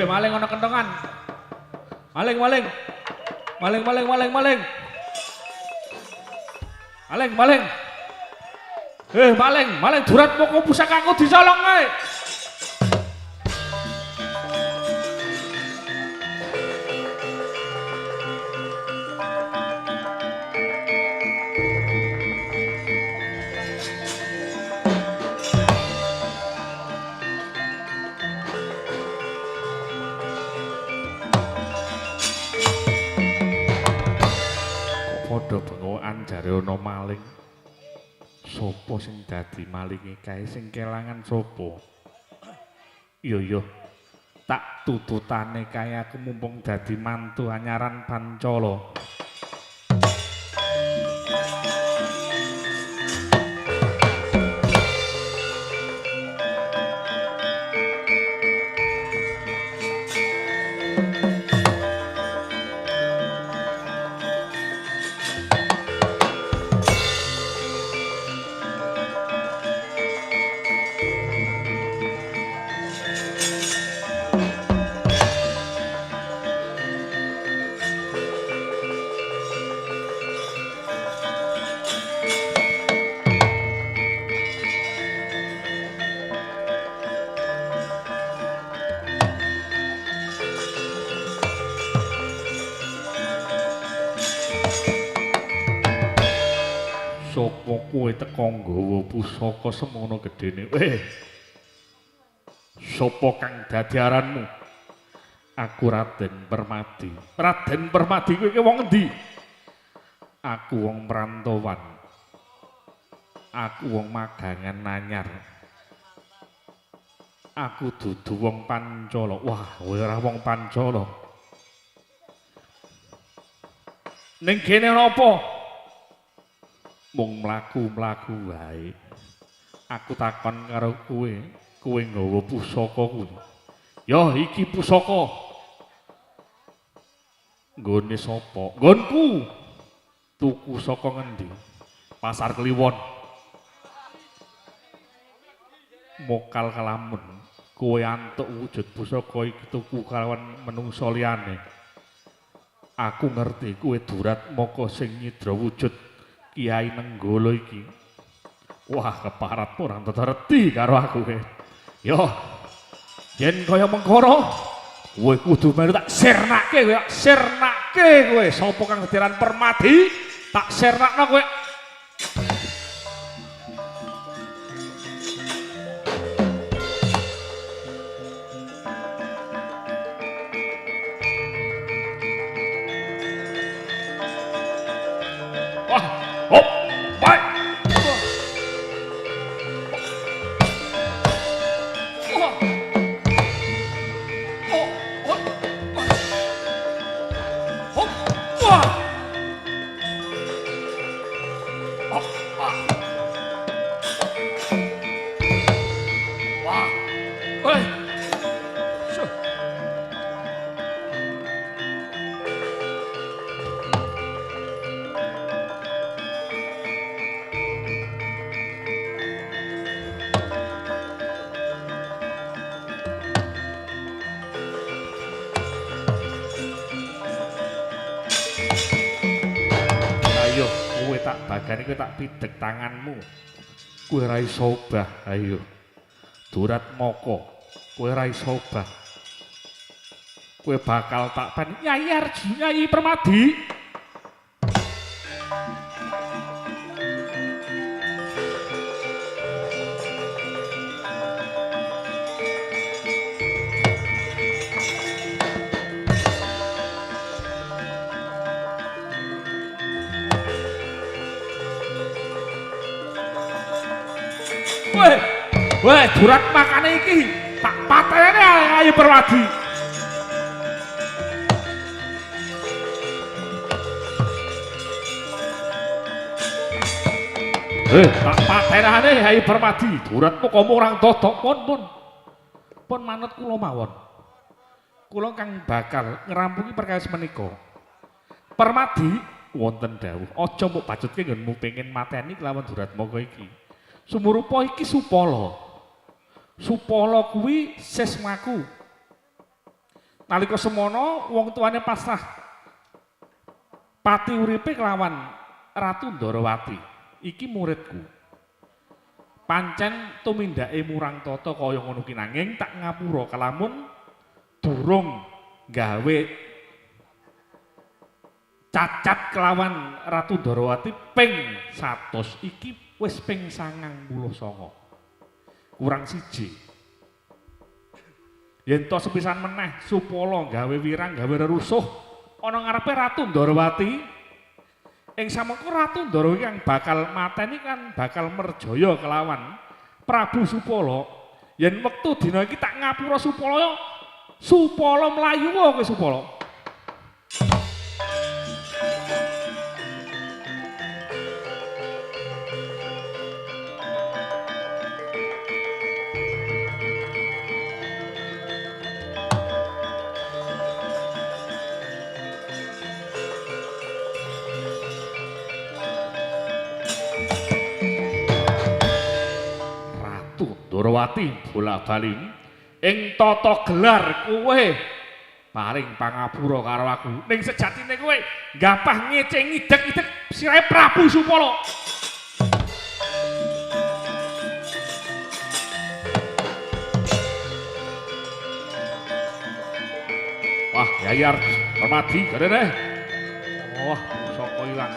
[SPEAKER 1] Maling ana kentongan. Maling. Maling. Maling durat moko pusakaku dicolong kae. Padha bengokan jare ana maling. Sopo sing dadi malinge kae sing kelangan sopo? Iya. Tak tututane kae aku mumpung dadi mantu anyaran Pancala. kowe teka nggawa pusaka semono gedene? Sapa kang dadi aranmu? Aku Raden Permadi. Raden Permadi kowe ki wong endi? Aku wong perantauan. Aku wong Magangan Nanyar. Aku dudu wong Pancala. Wah, kowe ora wong Pancala. Ning kene napa? Mung mlaku-mlaku wae. Aku takon karo kowe, kowe nggawa pusaka kuwi. Ya iki pusaka. Nggone sapa? Nggonku. Tuku saka ngendi? Pasar Kliwon. Mokal kalamun. Kowe antuk wujud pusaka iki tuku kalawan menungsa liyane. Aku ngerti kowe durat maka sing nyidra wujud Kiai Nenggala iki. Wah, keparat ora ngerti karo aku kowe. Yo. Yen kaya mengkono, kowe kudu melu tak sirnake kowe, sirnake kowe. Sapa kang dadiran Permadi, tak sirnakno kowe. Wah, hop, baik. Ayo, kowe tak bagani, kowe tak pidhek tanganmu. Kowe ora iso obah, ayo. Durat moko, kowe ora iso obah. Kowe bakal tak pen Nyai Arjuna, Nyai Permadi. Weh, durat makane iki tak patene Nyai Permadi. Tak patenane Nyai Permadi, durat kok orang dodok pun manut kula mawon. Kula kang bakal ngrampungi perkawis menika. Permadi wonten dawuh, aja mbok bajutke nggonmu pengin mateni kelawan durat moko iki. Sumurupa iki Supala. Supala kuwi sesmaku. Nalika semono wong tuane pasrah pati uripe kelawan Ratu Ndarawati. Iki muridku. Pancen tumindake murang tata kaya ngono ki nanging tak ngapura kalamun durung gawe cacat kelawan Ratu Ndarawati ping 100 iki wis ping 99. Kurang siji. Yen to sepisan meneh Supala gawe wirang gawe rerusuh ana ngarepe Ratu Ndarawati, ing samangka Ratu Ndarawati kang bakal mateni kan bakal merjaya kelawan Prabu Supala. Yen wektu dina iki tak ngapura Supala mlayu wae kowe Supala. Ndarawati bola-bali ing tata gelar kowe paring pangapura karo aku. Ning sejatine kowe gapah ngece ngidek-idek sirahe Prabu Supala. Wah, Yayar Permadi garene. Wah, pusaka ilang.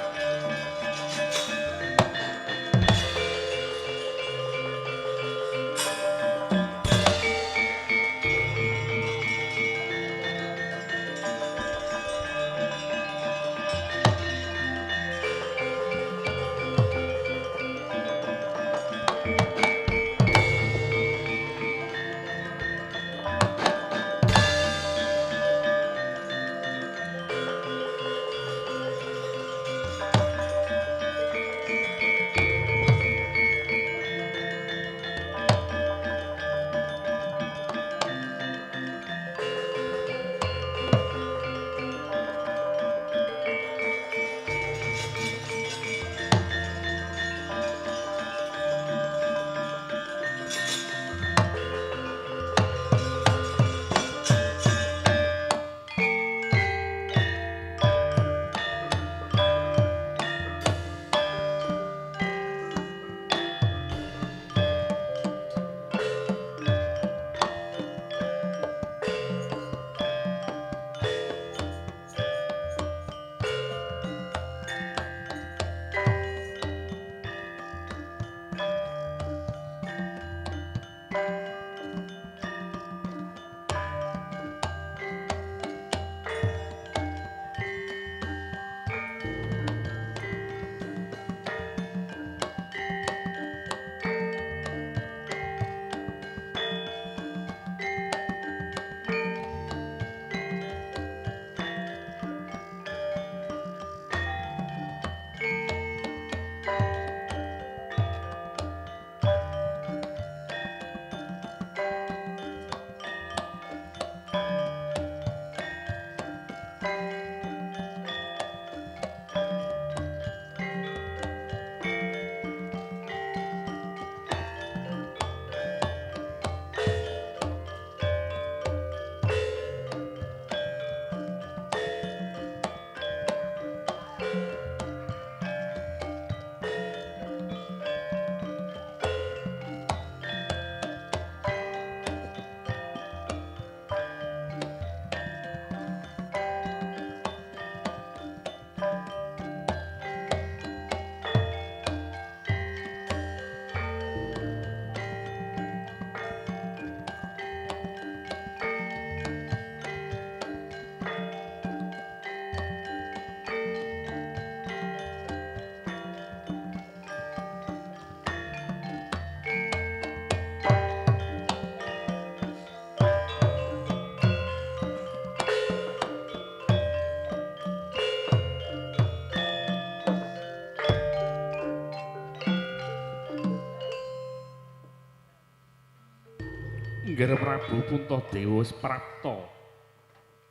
[SPEAKER 1] Nggih Prabu Puntadewa wis prapta.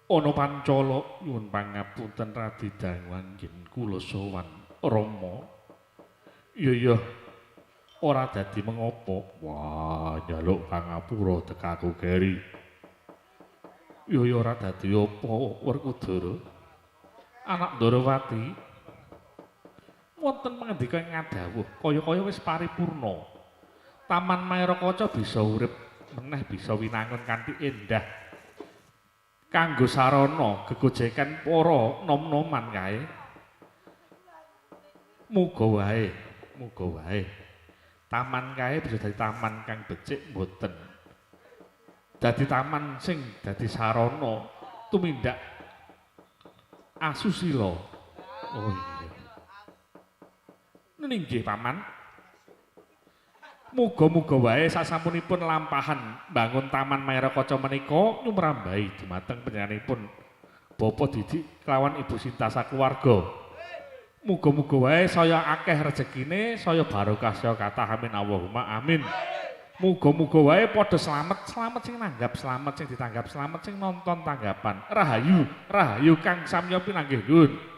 [SPEAKER 1] Ana Pancala nyuwun pangapunten Radi Dangwang yen kula sowan Rama. Iya ora dadi mengapa. Wah, njaluk pangapura tekaku Geri. Iya ora dadi apa Werkudara. Anak Ndarawati. Wonten pangandika ngadhawuh kaya-kaya wis paripurna. Taman Mairakaca bisa urip meneh bisa winangun kanthi endah. Kanggo sarana gegojekan para nom-noman kae. Muga wae. Taman kae bisa dadi taman kang becik mboten. Dadi taman sing dadi sarana tumindak asusila. Oh iya. Ninggih paman. Muga-muga wae sasampunipun lampahan bangun Taman Mairakaca menika nyumrambahi dumateng panjenenganipun Bapak Didik kelawan Ibu Sinta sakeluwarga. Muga-muga wae saya akeh rezekine, saya barokah saya kathah amin Allahumma amin. Muga-muga wae padha slamet sing nanggap slamet sing ditanggap slamet sing nonton tanggapan. Rahayu Kang Samya pinanggih nuwun.